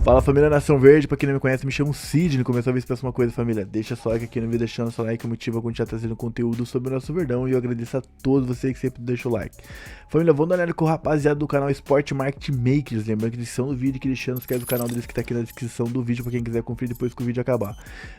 Fala família Nação Verde, pra quem não me conhece, me chamo Sidney. Começou a ver se pensa uma coisa, família. Deixa seu like aqui no vídeo, deixando seu like, que motiva a continuar trazendo conteúdo sobre o nosso Verdão. E eu agradeço a todos vocês que sempre deixam o like. Família, vamos dar uma olhada com o rapaziada do canal Sport Market Makers. Lembrando que a descrição do vídeo que deixando os caras do canal deles que tá aqui na descrição do vídeo, pra quem quiser conferir depois que o vídeo acabar.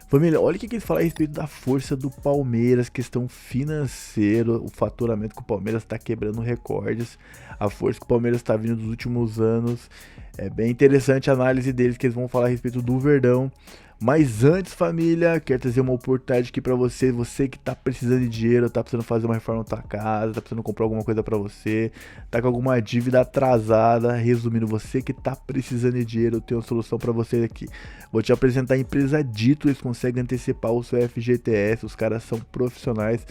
Família, olha o que eles falam a respeito da força do Palmeiras, questão financeira, o faturamento que o Palmeiras tá quebrando recordes, a força que o Palmeiras tá vindo dos últimos anos. É bem interessante a análise deles, que eles vão falar a respeito do Verdão. Mas antes, família, quero trazer uma oportunidade aqui pra você. Você que tá precisando de dinheiro, tá precisando fazer uma reforma na tua casa, tá precisando comprar alguma coisa pra você, tá com alguma dívida atrasada. Resumindo, você que tá precisando de dinheiro, eu tenho uma solução pra você aqui. Vou te apresentar a empresa Dito, eles conseguem antecipar o seu FGTS. Os caras são profissionais,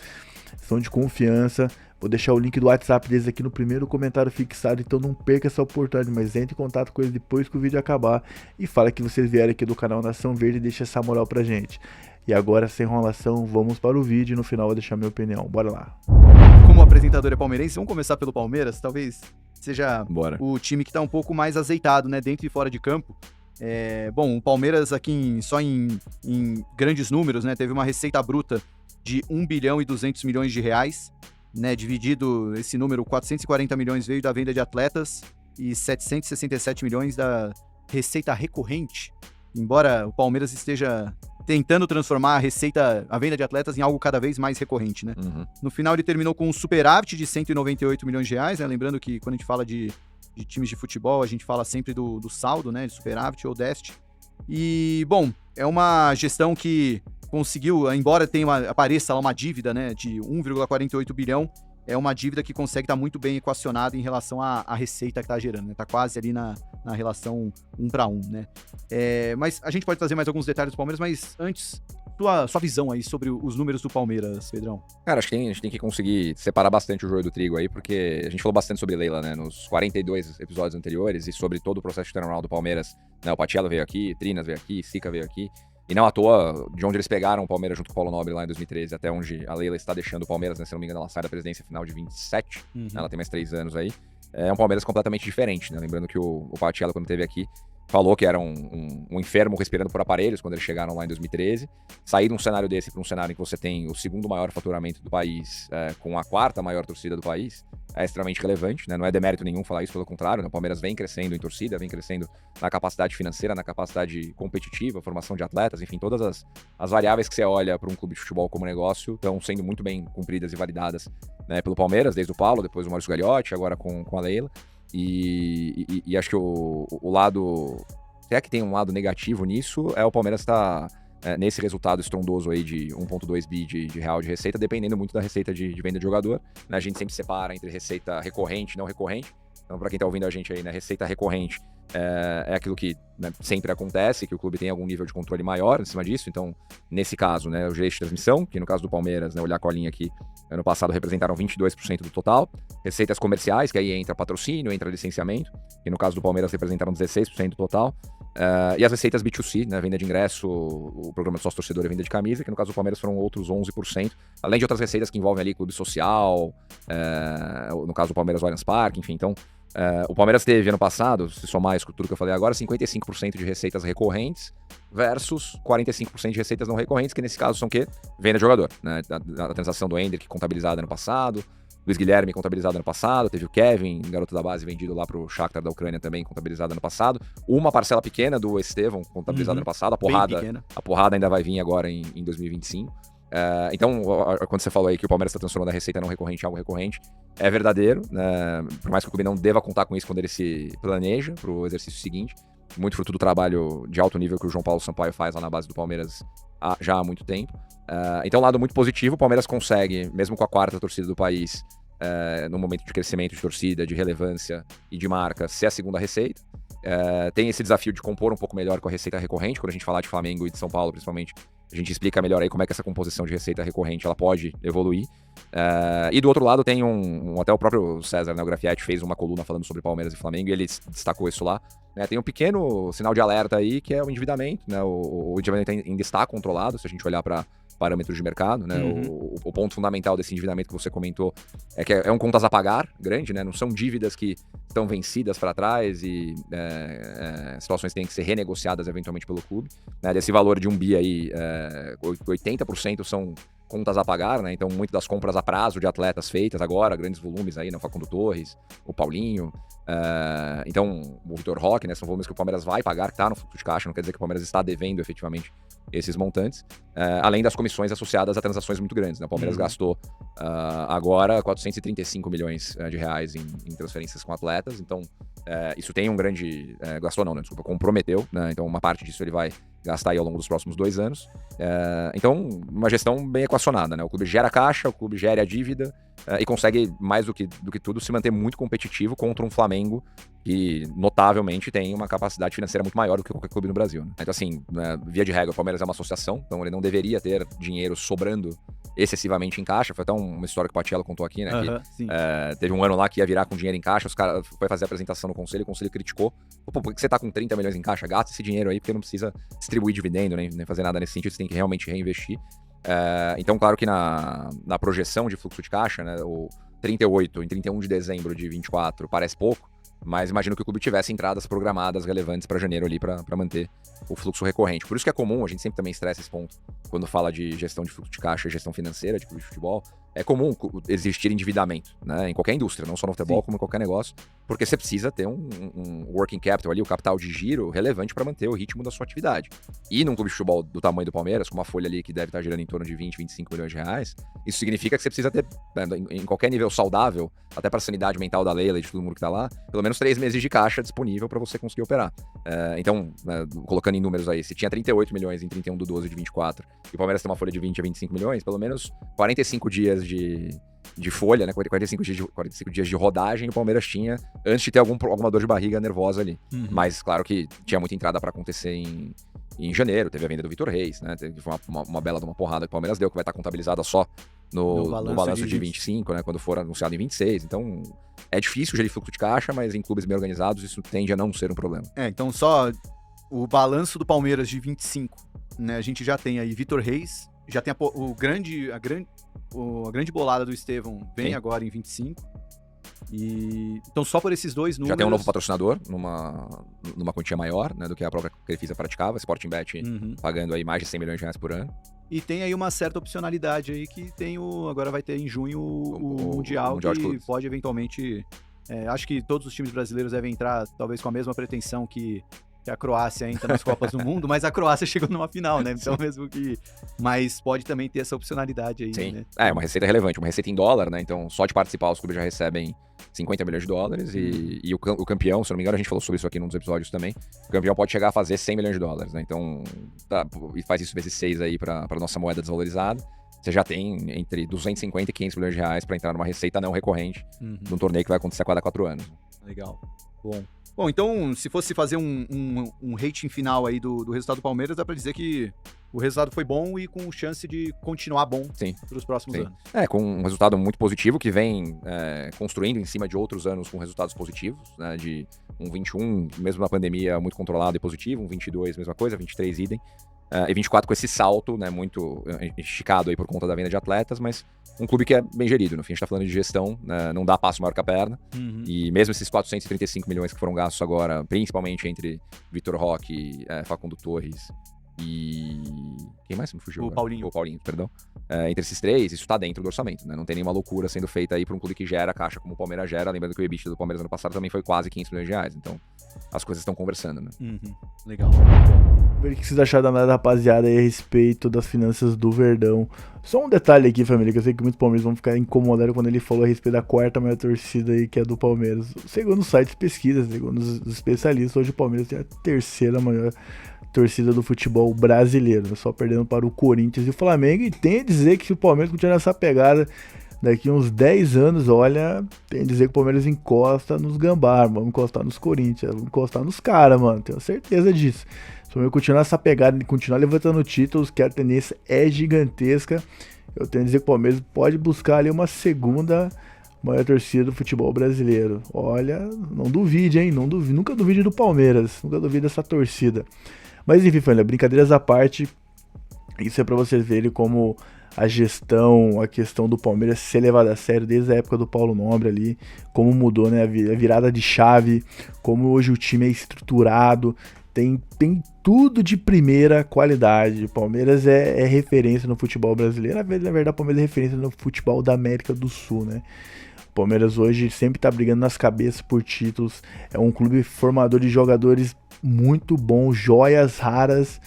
são de confiança. Vou deixar o link do WhatsApp deles aqui no primeiro comentário fixado, então não perca essa oportunidade, mas entre em contato com eles depois que o vídeo acabar e fala que vocês vieram aqui do canal Nação Verde e deixa essa moral pra gente. E agora, sem enrolação, vamos para o vídeo e no final eu vou deixar minha opinião. Bora lá. Como o apresentador é palmeirense, vamos começar pelo Palmeiras, talvez seja o time que tá um pouco mais azeitado, né, dentro e fora de campo. Bom, o Palmeiras aqui só em grandes números, né, teve uma receita bruta de 1 bilhão e 200 milhões de reais, né, dividido esse número, 440 milhões veio da venda de atletas e 767 milhões da receita recorrente, embora o Palmeiras esteja tentando transformar a venda de atletas em algo cada vez mais recorrente, né? No final ele terminou com um superávit de 198 milhões de reais, né? Lembrando que quando a gente fala de times de futebol, a gente fala sempre do saldo, né, de superávit ou déficit. E, bom, é uma gestão que conseguiu, embora apareça lá uma dívida, né, de 1,48 bilhão, é uma dívida que consegue estar muito bem equacionada em relação à receita que está gerando, né? Tá quase ali na relação 1 para 1, né? Mas a gente pode trazer mais alguns detalhes do Palmeiras, mas antes, sua visão aí sobre os números do Palmeiras, Pedrão. Cara, acho que a gente tem que conseguir separar bastante o joio do trigo aí, porque a gente falou bastante sobre Leila, né, nos 42 episódios anteriores e sobre todo o processo de turnaround do Palmeiras, né? O Patiello veio aqui, Trinas veio aqui, Sica veio aqui. E não à toa, de onde eles pegaram o Palmeiras junto com o Paulo Nobre lá em 2013, até onde a Leila está deixando o Palmeiras, né? Se não me engano, ela sai da presidência final de 27, ela tem mais 3 anos aí. É um Palmeiras completamente diferente, né? Lembrando que o Patiello, quando esteve aqui, falou que era um enfermo respirando por aparelhos quando eles chegaram lá em 2013. Sair de um cenário desse para um cenário em que você tem o segundo maior faturamento do país, com a quarta maior torcida do país, é extremamente relevante, né? Não é demérito nenhum falar isso, pelo contrário, né? O Palmeiras vem crescendo em torcida, vem crescendo na capacidade financeira, na capacidade competitiva, formação de atletas, enfim, todas as variáveis que você olha para um clube de futebol como negócio estão sendo muito bem cumpridas e validadas, né, pelo Palmeiras, desde o Paulo, depois o Maurício Gagliotti, agora com a Leila. E acho que o lado, se é que tem um lado negativo nisso, o Palmeiras está nesse resultado estrondoso aí de 1,2 bi de real de receita, dependendo muito da receita de venda de jogador, né? A gente sempre separa entre receita recorrente e não recorrente. Então, para quem tá ouvindo a gente aí, né, receita recorrente é aquilo que, né, sempre acontece, que o clube tem algum nível de controle maior em cima disso. Então, nesse caso, né, o direito de transmissão, que no caso do Palmeiras, né, olhar a colinha aqui, ano passado representaram 22% do total. Receitas comerciais, que aí entra patrocínio, entra licenciamento, que no caso do Palmeiras representaram 16% do total. E as receitas B2C, né, venda de ingresso, o programa de sócio-torcedor e venda de camisa, que no caso do Palmeiras foram outros 11%, além de outras receitas que envolvem ali clube social, no caso do Palmeiras, o Allianz Parque, enfim. Então, o Palmeiras teve ano passado, se somar isso com tudo que eu falei agora, 55% de receitas recorrentes versus 45% de receitas não recorrentes, que nesse caso são o quê? Venda de jogador, né? A transação do Hendrick contabilizada ano passado, Luiz Guilherme contabilizado ano passado, teve o Kevin, garoto da base, vendido lá pro Shakhtar da Ucrânia também, contabilizado ano passado. Uma parcela pequena do Estevão, contabilizado ano passado. A porrada ainda vai vir agora em 2025. Então, quando você falou aí que o Palmeiras está transformando a receita não recorrente em algo recorrente, é verdadeiro, né? Por mais que o clube não deva contar com isso quando ele se planeja para o exercício seguinte, muito fruto do trabalho de alto nível que o João Paulo Sampaio faz lá na base do Palmeiras já há muito tempo. Então, um lado muito positivo, o Palmeiras consegue, mesmo com a quarta torcida do país, no momento de crescimento de torcida, de relevância e de marca, ser a segunda receita. Tem esse desafio de compor um pouco melhor com a receita recorrente, quando a gente falar de Flamengo e de São Paulo, principalmente, a gente explica melhor aí como é que essa composição de receita recorrente ela pode evoluir. E do outro lado tem até o próprio César, né, o Grafietti, fez uma coluna falando sobre Palmeiras e Flamengo e ele destacou isso lá. Tem um pequeno sinal de alerta aí, que é o endividamento, né? O endividamento ainda está controlado, se a gente olhar para parâmetros de mercado, né? O ponto fundamental desse endividamento que você comentou é que é um contas a pagar grande, né? Não são dívidas que estão vencidas para trás e situações que têm que ser renegociadas eventualmente pelo clube. Né? Desse valor de 1 bi aí, 80% são contas a pagar, né? Então, muitas das compras a prazo de atletas feitas agora, grandes volumes aí, o Facundo Torres, o Paulinho, então, o Vitor Roque, né? São volumes que o Palmeiras vai pagar, que tá no fluxo de caixa, não quer dizer que o Palmeiras está devendo efetivamente esses montantes, além das comissões associadas a transações muito grandes, né? O Palmeiras gastou agora 435 milhões de reais em transferências com atletas, então isso tem um grande... gastou não, né? Desculpa, comprometeu, né? Então uma parte disso ele vai gastar aí ao longo dos próximos 2 anos. Então, uma gestão bem equacionada, né? O clube gera caixa, o clube gera a dívida e consegue, mais do que tudo, se manter muito competitivo contra um Flamengo que, notavelmente, tem uma capacidade financeira muito maior do que qualquer clube no Brasil, né? Então, assim, via de regra, o Palmeiras é uma associação, então ele não deveria ter dinheiro sobrando excessivamente em caixa. Foi até uma história que o Patiello contou aqui, né? Teve um ano lá que ia virar com dinheiro em caixa, os caras foi fazer a apresentação no conselho, o conselho criticou. Pô, por que você tá com 30 milhões em caixa? Gasta esse dinheiro aí, porque não precisa distribuir dividendo, nem fazer nada nesse sentido, você tem que realmente reinvestir. Então, claro que na projeção de fluxo de caixa, né, o 38 em 31 de dezembro de 24 parece pouco, mas imagino que o clube tivesse entradas programadas relevantes para janeiro ali para manter o fluxo recorrente. Por isso que é comum, a gente sempre também estressa esse ponto quando fala de gestão de fluxo de caixa e gestão financeira de clube de futebol. É comum existir endividamento, né, em qualquer indústria, não só no futebol, como em qualquer negócio, porque você precisa ter um working capital ali, o capital de giro relevante para manter o ritmo da sua atividade. E num clube de futebol do tamanho do Palmeiras, com uma folha ali que deve estar girando em torno de 20, 25 milhões de reais, isso significa que você precisa ter, em qualquer nível saudável, até para a sanidade mental da Leila e de todo mundo que tá lá, pelo menos 3 meses de caixa disponível para você conseguir operar. Então, colocando em números aí, se tinha 38 milhões em 31 de 12 de 24 e o Palmeiras tem uma folha de 20 a 25 milhões, pelo menos 45 dias de folha, né? 45 dias de rodagem o Palmeiras tinha antes de ter alguma dor de barriga nervosa ali. Mas, claro que tinha muita entrada para acontecer em janeiro, teve a venda do Vitor Reis, né? Foi uma bela de uma porrada que o Palmeiras deu, que vai estar contabilizada só no balanço de 25, né? Quando for anunciado em 26. Então, é difícil gerir fluxo de caixa, mas em clubes bem organizados isso tende a não ser um problema. Então só o balanço do Palmeiras de 25, né? A gente já tem aí Vitor Reis, já tem a grande bolada do Estevão vem agora em 25. Então, só por esses dois números... Já tem um novo patrocinador, numa quantia maior, né, do que a própria Crefisa praticava, Sporting Bet pagando aí mais de 100 milhões de reais por ano. E tem aí uma certa opcionalidade aí que tem agora vai ter em junho o Mundial que pode eventualmente... acho que todos os times brasileiros devem entrar talvez com a mesma pretensão que a Croácia entra nas Copas do Mundo, mas a Croácia chegou numa final, né? Então, mesmo que... Mas pode também ter essa opcionalidade aí, Sim. né? Uma receita relevante, uma receita em dólar, né? Então, só de participar, os clubes já recebem 50 milhões de dólares e o campeão, se não me engano, a gente falou sobre isso aqui num dos episódios também, o campeão pode chegar a fazer 100 milhões de dólares, né? Então, e faz isso vezes 6 aí pra nossa moeda desvalorizada. Você já tem entre 250 e 500 milhões de reais pra entrar numa receita não recorrente num torneio que vai acontecer a cada 4 anos. Legal. Bom, então, se fosse fazer um rating final aí do resultado do Palmeiras, dá pra dizer que o resultado foi bom e com chance de continuar bom para os próximos anos. Com um resultado muito positivo que vem construindo em cima de outros anos com resultados positivos, né, de um 21, mesmo na pandemia, muito controlado e positivo, um 22, mesma coisa, 23 idem, e 24 com esse salto, né, muito esticado aí por conta da venda de atletas, mas um clube que é bem gerido. No fim, a gente tá falando de gestão, né, não dá passo maior que a perna. E mesmo esses 435 milhões que foram gastos agora, principalmente entre Vitor Roque, Facundo Torres e... Quem mais me fugiu? O Paulinho. O Paulinho, perdão. Entre esses três, isso tá dentro do orçamento, né? Não tem nenhuma loucura sendo feita aí para um clube que gera caixa como o Palmeiras gera. Lembrando que o EBITDA do Palmeiras ano passado também foi quase 500 milhões de reais. Então, as coisas estão conversando, né? Legal. Ver o que vocês acharam da nada, rapaziada, aí a respeito das finanças do Verdão. Só um detalhe aqui, família, que eu sei que muitos palmeiras vão ficar incomodados quando ele falou a respeito da quarta maior torcida aí, que é a do Palmeiras. Segundo os sites de pesquisa, segundo os especialistas, hoje o Palmeiras tem a terceira maior torcida do futebol brasileiro, só perdendo para o Corinthians e o Flamengo. E tem a dizer que se o Palmeiras continuar nessa pegada, daqui uns 10 anos, olha, tem a dizer que o Palmeiras encosta nos gambá, vamos encostar nos Corinthians, vamos encostar nos caras, mano, tenho certeza disso. Se o Palmeiras continuar essa pegada e continuar levantando títulos, que a tendência é gigantesca, eu tenho a dizer que o Palmeiras pode buscar ali uma segunda maior torcida do futebol brasileiro. Olha, não duvide, hein, nunca duvide do Palmeiras, nunca duvide dessa torcida. Mas enfim, família, brincadeiras à parte, Isso é para vocês verem como a gestão, a questão do Palmeiras ser levada a sério desde a época do Paulo Nobre ali, como mudou, né, a virada de chave, como hoje o time é estruturado, tem tudo de primeira qualidade. O Palmeiras é referência no futebol brasileiro, na verdade o Palmeiras é referência no futebol da América do Sul, né. O Palmeiras hoje sempre tá brigando nas cabeças por títulos, é um clube formador de jogadores muito bom, joias raras.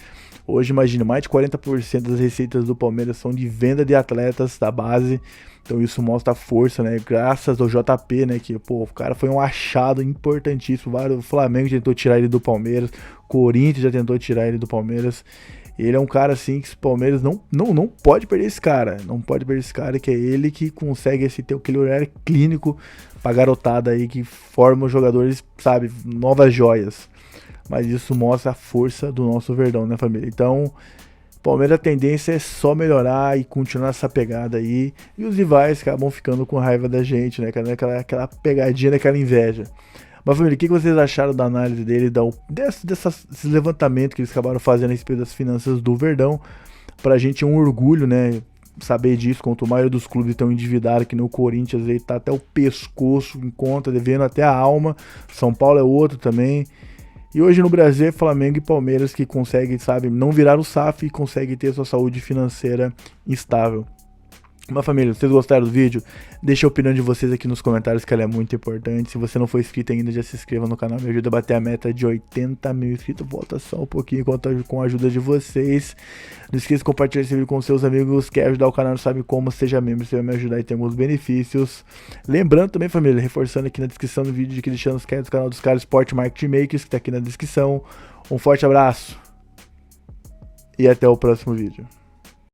Hoje, imagina, mais de 40% das receitas do Palmeiras são de venda de atletas da base. Então isso mostra a força, né? Graças ao JP, né? Que, pô, o cara foi um achado importantíssimo. O Flamengo já tentou tirar ele do Palmeiras. O Corinthians já tentou tirar ele do Palmeiras. Ele é um cara, assim, que o Palmeiras não pode perder esse cara. Não pode perder esse cara, que é ele que consegue ter aquele olhar clínico pra garotada aí que forma os jogadores, sabe? Novas joias. Mas isso mostra a força do nosso Verdão, né, família? Então, Palmeiras, a tendência é só melhorar e continuar essa pegada aí. E os rivais acabam ficando com raiva da gente, né? Aquela pegadinha, aquela inveja. Mas, família, o que vocês acharam da análise dele, desse levantamento que eles acabaram fazendo a respeito das finanças do Verdão? Pra gente é um orgulho, né? Saber disso, quanto a maioria dos clubes estão endividados, que no Corinthians ele tá até o pescoço em conta, devendo até a alma. São Paulo é outro também. E hoje no Brasil é Flamengo e Palmeiras que conseguem, sabe, não virar o SAF e conseguem ter sua saúde financeira estável. Mas, família, se vocês gostaram do vídeo, deixa a opinião de vocês aqui nos comentários, que ela é muito importante. Se você não for inscrito ainda, já se inscreva no canal, me ajuda a bater a meta de 80 mil inscritos. Volta só um pouquinho com a ajuda de vocês. Não esqueça de compartilhar esse vídeo com seus amigos. Quer ajudar o canal, não sabe como, seja membro, você vai me ajudar e tem alguns benefícios. Lembrando também, família, reforçando aqui na descrição do vídeo, que deixando os do canal dos caras Sport Marketing Makers, que tá aqui na descrição. Um forte abraço e até o próximo vídeo.